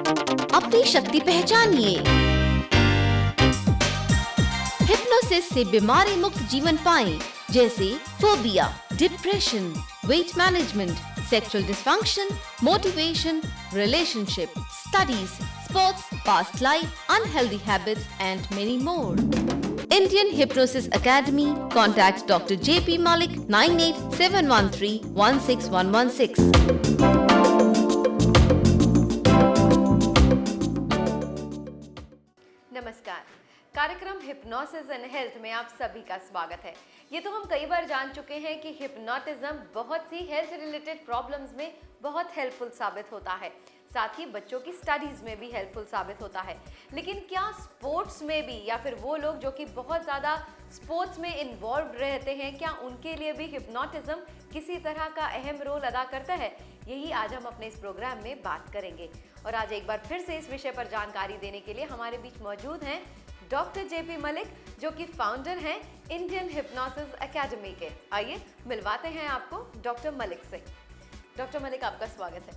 अपनी शक्ति पहचानिए। हिप्नोसिस से बीमारी मुक्त जीवन पाएं, जैसे phobia, depression, weight management, sexual dysfunction, motivation, relationship, studies, sports, past life, unhealthy habits and many more. Indian Hypnosis Academy. Contact Dr. J.P. Malik 9871316116. नमस्कार, कार्यक्रम हिप्नोसिस एंड हेल्थ में आप सभी का स्वागत है। ये तो हम कई बार जान चुके हैं कि हिप्नोटिज्म बहुत सी हेल्थ रिलेटेड प्रॉब्लम्स में बहुत हेल्पफुल साबित होता है, साथ ही बच्चों की स्टडीज में भी हेल्पफुल साबित होता है। लेकिन क्या स्पोर्ट्स में भी, या फिर वो लोग जो कि बहुत ज़्यादा स्पोर्ट्स में इन्वॉल्व रहते हैं, क्या उनके लिए भी हिप्नोटिज्म किसी तरह का अहम रोल अदा करता है? यही आज हम अपने इस प्रोग्राम में बात करेंगे। और आज एक बार फिर से इस विषय पर जानकारी देने के लिए हमारे बीच मौजूद हैं डॉक्टर जेपी मलिक, जो कि फाउंडर हैं इंडियन हिप्नोसिस एकेडमी के। आइए मिलवाते हैं आपको डॉक्टर मलिक से। डॉक्टर मलिक, आपका स्वागत है।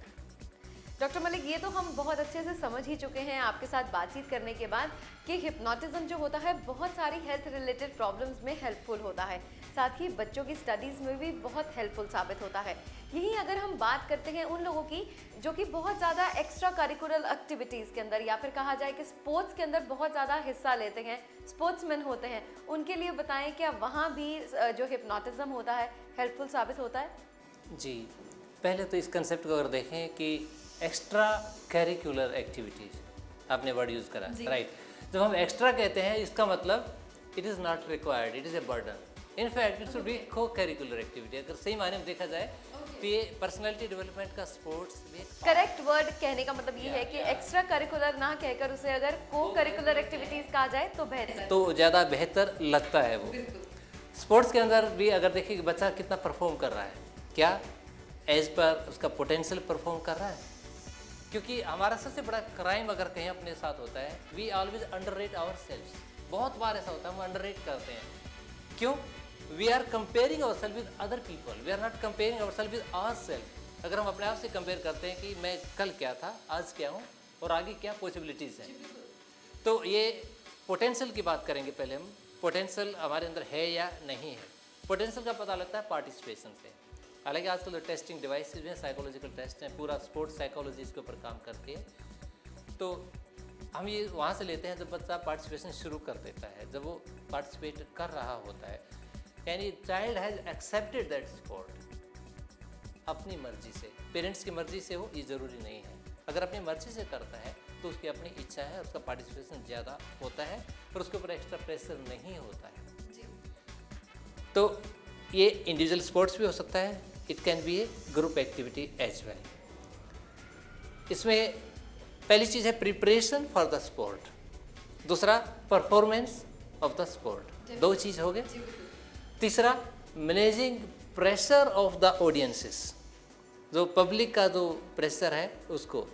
डॉक्टर मलिक, ये तो हम बहुत अच्छे से समझ ही चुके हैं आपके साथ बातचीत करने के बाद कि हिप्नोटिज्म जो होता है बहुत सारी हेल्थ रिलेटेड प्रॉब्लम्स में हेल्पफुल होता है, साथ ही बच्चों की स्टडीज़ में भी बहुत हेल्पफुल साबित होता है। यही अगर हम बात करते हैं उन लोगों की जो कि बहुत ज़्यादा एक्स्ट्रा करिकुलर एक्टिविटीज़ के अंदर, या फिर कहा जाए कि स्पोर्ट्स के अंदर बहुत ज़्यादा हिस्सा लेते हैं, स्पोर्ट्समैन होते हैं, उनके लिए बताएं क्या वहाँ भी जो हिप्नोटिज्म होता है हेल्पफुल साबित होता है? जी, पहले तो इस कंसेप्ट को अगर देखें कि एक्स्ट्रा करिकुलर एक्टिविटीज़, आपने वर्ड यूज़ करा, राइट। जब हम एक्स्ट्रा कहते हैं इसका मतलब it is not required, it is a burden. In fact it should be को करिकुलर एक्टिविटी। अगर सही मायने में देखा जाए तो ये पर्सनैलिटी डेवलपमेंट का स्पोर्ट्स भी करेक्ट वर्ड कहने का मतलब ये है कि एक्स्ट्रा करिकुलर ना कहकर उसे अगर को करिकुलर एक्टिविटीज़ कहा जाए तो बेहतर, तो ज़्यादा बेहतर लगता है वो। स्पोर्ट्स के अंदर भी अगर देखिए कि बच्चा कितना परफॉर्म कर रहा है, क्या एज पर उसका पोटेंशियल परफॉर्म कर रहा है। क्योंकि हमारा सबसे बड़ा क्राइम अगर कहीं अपने साथ होता है, वी ऑलवेज अंडररेट आवरसेल्व्स। बहुत बार ऐसा होता है, हम अंडररेट करते हैं। क्यों? We are comparing ourself with other people, we are not comparing ourself with ourself. अगर हम अपने आप से कंपेयर करते हैं कि मैं कल क्या था, आज क्या हूँ और आगे क्या पॉसिबिलिटीज़ हैं, तो ये पोटेंशियल की बात करेंगे। पहले हम पोटेंशियल हमारे अंदर है या नहीं है। पोटेंशियल का पता लगता है पार्टिसिपेशन से। हालांकि आजकल तो टेस्टिंग डिवाइसेज हैं, साइकोलॉजिकल टेस्ट हैं, पूरा स्पोर्ट्स साइकोलॉजी इसके ऊपर काम करती है। तो हम ये वहाँ से लेते हैं जब बच्चा पार्टिसिपेशन शुरू कर देता है, जब वो पार्टिसिपेट कर रहा होता है, यानी child has accepted that sport अपनी मर्जी से। पेरेंट्स की मर्जी से हो ये ज़रूरी नहीं है। अगर अपनी मर्जी से करता है तो उसकी अपनी इच्छा है, उसका पार्टिसिपेशन ज़्यादा होता है और उसके ऊपर एक्स्ट्रा प्रेशर नहीं होता है। तो ये इंडिविजुअल स्पोर्ट्स भी हो सकता है, it can be a group activity as well. इसमें पहली चीज़ है प्रिपरेशन फॉर द स्पोर्ट, दूसरा परफॉर्मेंस ऑफ द स्पोर्ट, दो चीज़ हो गए। तीसरा managing pressure of the audiences, जो पब्लिक का जो प्रेशर है उसको।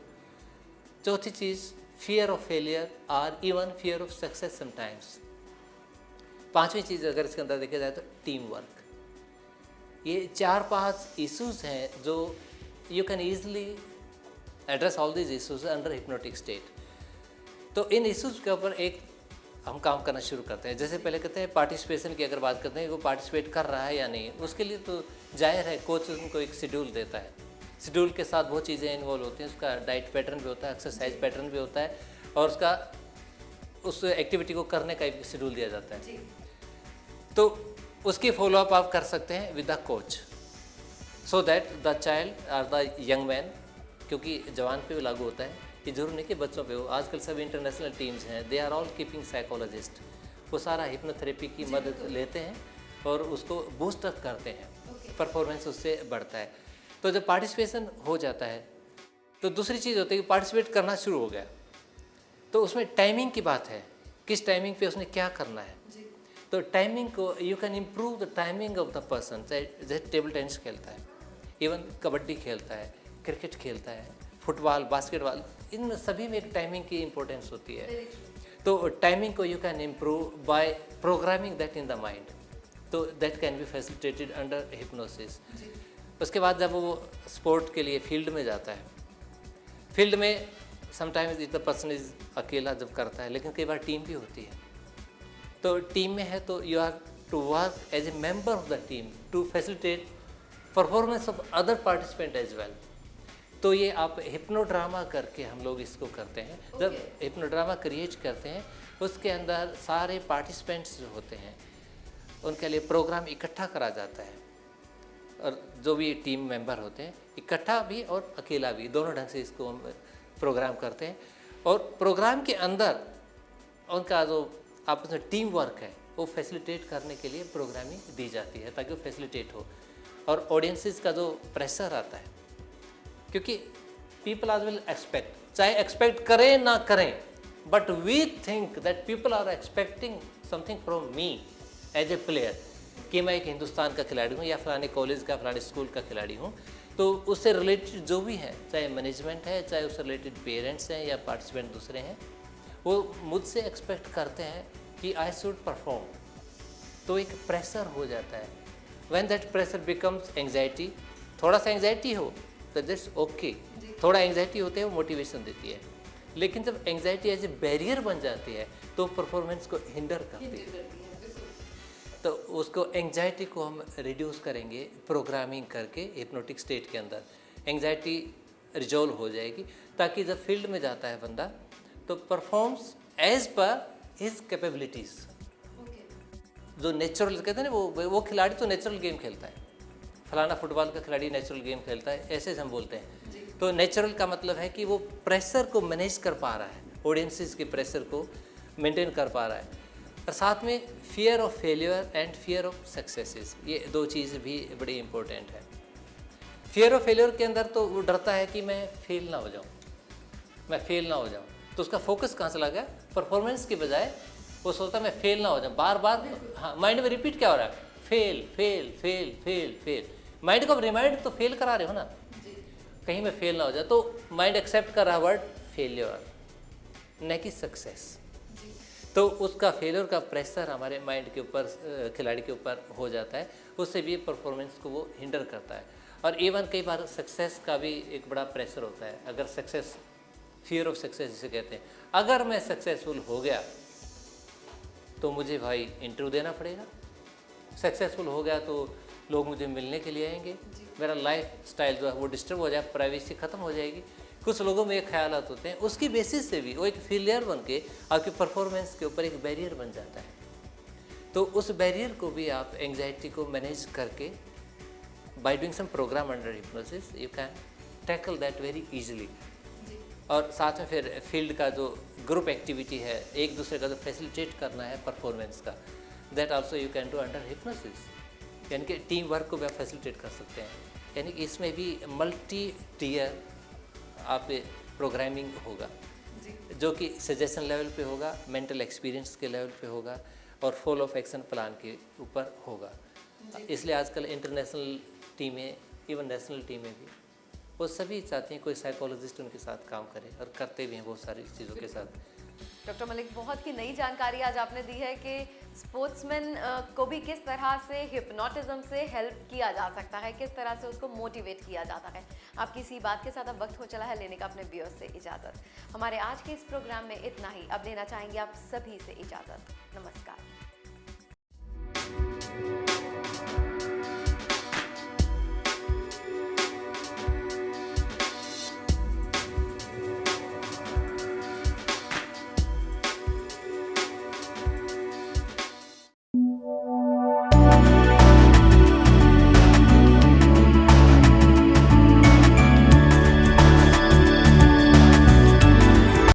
चौथी चीज़ फियर ऑफ फेलियर और even fear of success sometimes. पांचवी चीज़ अगर इसके अंदर देखा जाए तो टीम वर्क। ये 4-5 इश्यूज हैं जो you can easily address all these issues under hypnotic state. तो इन इश्यूज के ऊपर एक हम काम करना शुरू करते हैं। जैसे पहले कहते हैं पार्टिसिपेशन की अगर बात करते हैं, वो पार्टिसिपेट कर रहा है या नहीं, उसके लिए तो जाहिर है कोच उनको एक शेड्यूल देता है। शेड्यूल के साथ बहुत चीज़ें इन्वॉल्व होती हैं, उसका डाइट पैटर्न भी होता है, एक्सरसाइज पैटर्न भी होता है, और उसका उस एक्टिविटी को करने का एक शेड्यूल दिया जाता है। तो उसकी फॉलोअप आप कर सकते हैं with the coach, so that the child और द यंग मैन, क्योंकि जवान पे भी लागू होता है, ये जरूर नहीं कि बच्चों पे हो। आजकल सब इंटरनेशनल टीम्स हैं, they are all keeping psychologist, वो सारा हिप्नोथेरेपी की मदद लेते हैं और उसको बूस्ट अप करते हैं, परफॉर्मेंस उससे बढ़ता है। तो जब पार्टिसिपेशन हो जाता है तो दूसरी चीज़ होती है कि पार्टिसिपेट करना शुरू हो गया, तो उसमें टाइमिंग की बात है, किस टाइमिंग पे उसने क्या करना है। तो टाइमिंग को you can improve the timing of the person. जैसे टेबल टेनिस खेलता है, इवन कबड्डी खेलता है, क्रिकेट खेलता है, फुटबॉल, बास्केटबॉल, इन सभी में एक टाइमिंग की इम्पोर्टेंस होती है। तो टाइमिंग को you can improve by programming that in the mind, तो that can be facilitated under hypnosis. उसके बाद जब वो स्पोर्ट के लिए फील्ड में जाता है, फील्ड में समटाइम्स द पर्सन इज अकेला जब करता है, लेकिन कई बार टीम भी होती है। तो टीम में है तो you are to work as a member of the team to facilitate performance of other participant as well. तो ये आप हिप्नोड्रामा करके हम लोग इसको करते हैं। जब हिप्नोड्रामा क्रिएट करते हैं उसके अंदर सारे पार्टिसिपेंट्स जो होते हैं उनके लिए प्रोग्राम इकट्ठा करा जाता है, और जो भी टीम मेंबर होते हैं इकट्ठा भी और अकेला भी दोनों ढंग से इसको हम प्रोग्राम करते हैं। और प्रोग्राम के अंदर उनका जो आपस में टीम वर्क है वो फैसिलिटेट करने के लिए प्रोग्रामिंग दी जाती है ताकि वो फैसिलिटेट हो। और ऑडियंसेस का जो प्रेशर आता है, क्योंकि पीपल आर विल एक्सपेक्ट, चाहे एक्सपेक्ट करें ना करें, but we think that people are expecting something from me as a player, कि मैं एक हिंदुस्तान का खिलाड़ी हूँ या फलाने कॉलेज का फलाने स्कूल का खिलाड़ी हूँ। तो उससे रिलेटेड जो भी है, चाहे मैनेजमेंट है, चाहे उससे रिलेटेड पेरेंट्स हैं या पार्टिसिपेंट दूसरे हैं, वो मुझसे एक्सपेक्ट करते हैं कि आई शुड परफॉर्म। तो एक प्रेशर हो जाता है। When that pressure becomes anxiety, थोड़ा सा एंग्जाइटी हो तो दैट्स ओके, थोड़ा एंग्जाइटी होते हैं वो मोटिवेशन देती है। लेकिन जब एंग्जाइटी एज ए बैरियर बन जाती है तो परफॉर्मेंस को हिंडर करती है। तो उसको एंग्जाइटी को हम रिड्यूस करेंगे प्रोग्रामिंग करके हिप्नोटिक स्टेट के अंदर। एंग्जाइटी रिजॉल्व हो जाएगी ताकि जब फील्ड में जाता है बंदा तो performs as per his capabilities. जो नेचुरल कहते हैं ना, वो खिलाड़ी तो नेचुरल गेम खेलता है, फलाना फुटबॉल का खिलाड़ी नेचुरल गेम खेलता है, ऐसे हम बोलते हैं। तो नेचुरल का मतलब है कि वो प्रेशर को मैनेज कर पा रहा है, ऑडियंसेस के प्रेशर को मेंटेन कर पा रहा है। और साथ में fear of failure and fear of successes, ये दो चीज़ भी बड़ी इंपॉर्टेंट है। फियर ऑफ फेलियर के अंदर तो वो डरता है कि मैं फेल ना हो जाऊँ, मैं फेल ना हो जाऊँ। तो उसका फोकस कहाँ चला गया? परफॉर्मेंस के बजाय वो सोचता है मैं फेल ना हो जाऊँ। बार बार हाँ माइंड में रिपीट क्या हो रहा है? Fail fail fail fail fail. Mind को रिमाइंड तो फेल करा रहे हो ना, कहीं मैं फेल ना हो जाए। तो माइंड एक्सेप्ट कर रहा वर्ड फेलियर, न कि सक्सेस। तो उसका फेलियर का प्रेशर हमारे माइंड के ऊपर, खिलाड़ी के ऊपर हो जाता है, उससे भी परफॉर्मेंस को वो हिंडर करता है। और इवन कई बार सक्सेस का भी एक बड़ा प्रेशर होता है। अगर सक्सेस, फियर ऑफ सक्सेस जिसे कहते हैं, अगर मैं सक्सेसफुल हो गया तो मुझे भाई इंटरव्यू देना पड़ेगा, सक्सेसफुल हो गया तो लोग मुझे मिलने के लिए आएंगे, मेरा लाइफ स्टाइल जो है वो डिस्टर्ब हो जाए, प्राइवेसी ख़त्म हो जाएगी। कुछ लोगों में ये ख्यालात होते हैं, उसकी बेसिस से भी वो एक फेलियर बन के आपकी परफॉर्मेंस के ऊपर एक बैरियर बन जाता है। तो उस बैरियर को भी आप एंग्जाइटी को मैनेज करके by doing some program under hypnosis you can tackle that very easily. और साथ में फिर फील्ड का जो ग्रुप एक्टिविटी है, एक दूसरे का जो फैसिलिटेट करना है परफॉर्मेंस का, that also you can do under hypnosis. यानी कि टीम वर्क को भी आप फैसिलिटेट कर सकते हैं। यानी कि इसमें भी मल्टी टीयर आप प्रोग्रामिंग होगा, जो कि सजेशन लेवल पे होगा, मेंटल एक्सपीरियंस के लेवल पे होगा और फॉलो ऑफ एक्शन प्लान के ऊपर होगा। इसलिए आजकल इंटरनेशनल टीमें, इवन नेशनल टीमें भी, वो सभी चाहते हैं कोई साइकोलॉजिस्ट उनके साथ काम करे, और करते भी हैं बहुत सारी चीज़ों के साथ। डॉक्टर मलिक, बहुत ही नई जानकारी आज आपने दी है कि स्पोर्ट्समैन को भी किस तरह से हिप्नोटिज्म से हेल्प किया जा सकता है, किस तरह से उसको मोटिवेट किया जाता है। आपकी इसी बात के साथ अब वक्त हो चला है लेने का अपने व्यूअर्स से इजाज़त। हमारे आज के इस प्रोग्राम में इतना ही। अब लेना चाहेंगे आप सभी से इजाज़त। नमस्कार।